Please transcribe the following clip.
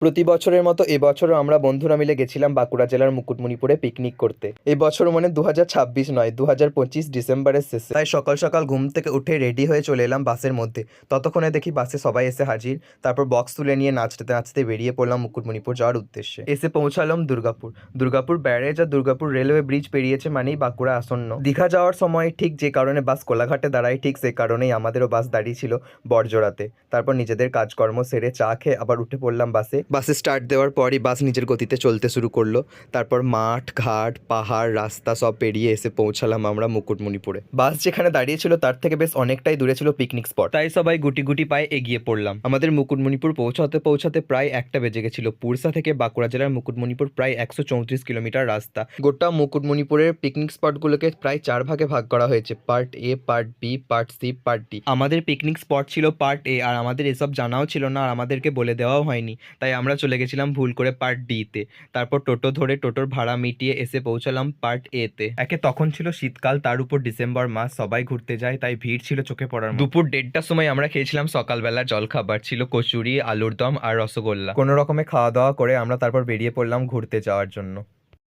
প্রতি বছরের মতো এবছরও আমরা বন্ধুরা মিলে গেছিলাম বাঁকুড়া জেলার মুকুটমণিপুরে পিকনিক করতে। এবছর মানে 2026 নয়, 2025 ডিসেম্বরের শেষে। তাই সকাল সকাল ঘুম থেকে উঠে রেডি হয়ে চলে এলাম বাসের মধ্যে। ততক্ষণে দেখি বাসে সবাই এসে হাজির। তারপর বক্স তুলে নিয়ে নাচতে নাচতে বেরিয়ে পড়লাম মুকুটমণিপুর যাওয়ার উদ্দেশ্যে। এসে পৌঁছালাম দুর্গাপুর। দুর্গাপুর ব্যারেজ আর দুর্গাপুর রেলওয়ে ব্রিজ পেরিয়েছে মানেই বাঁকুড়া আসন্ন। দীঘা যাওয়ার সময় ঠিক যে কারণে বাস কোলাঘাটে দাঁড়ায়, ঠিক সেই কারণেই আমাদেরও বাস দাঁড়িয়েছিল বড়জোড়াতে। তারপর নিজেদের কাজকর্ম সেরে চা খেয়ে আবার উঠে পড়লাম বাসে। বাসে স্টার্ট দেওয়ার পরই বাস নিজের গতিতে চলতে শুরু করলো। তারপর মাঠ ঘাট পাহাড় রাস্তা সব পেরিয়ে এসে পৌঁছালাম আমরা মুকুটমণিপুরে। বাস যেখানে দাঁড়িয়েছিল তার থেকে বেশ অনেকটাই দূরে ছিল পিকনিক স্পট, তাই সবাই গুটি গুটি পায়ে এগিয়ে পড়লাম। আমাদের মুকুটমণিপুর পৌঁছাতে পৌঁছাতে প্রায় 1টা বেজে গেছিল। পুরসা থেকে বাঁকুড়া জেলার মুকুটমণিপুর প্রায় 134 কিলোমিটার রাস্তা। গোটা মুকুটমণিপুরের পিকনিক স্পটগুলোকে প্রায় 4 ভাগে ভাগ করা হয়েছে, part A, part B, part C, part D. আমাদের পিকনিক স্পট ছিল পার্ট এ, আর আমাদের এসব জানাও ছিল না আর আমাদেরকে বলে দেওয়াও হয়নি, তাই আমরা চলে গেছিলাম ভুল করে পার্ট ডি তে। তারপর টোটো ধরে টোটোর ভাড়া মিটিয়ে এসে পৌঁছালাম পার্ট এ তে। একে তখন ছিল শীতকাল, তার উপর ডিসেম্বর মাস, সবাই ঘুরতে যায়, তাই ভিড় ছিল চোখে পড়ার মতো। দুপুর 1:30টার সময় আমরা খেয়েছিলাম সকালবেলা জলখাবার, ছিল কচুরি, আলুর দম আর রসগোল্লা। কোনো রকমে খাওয়া দাওয়া করে আমরা তারপর বেরিয়ে পড়লাম ঘুরতে যাওয়ার জন্য।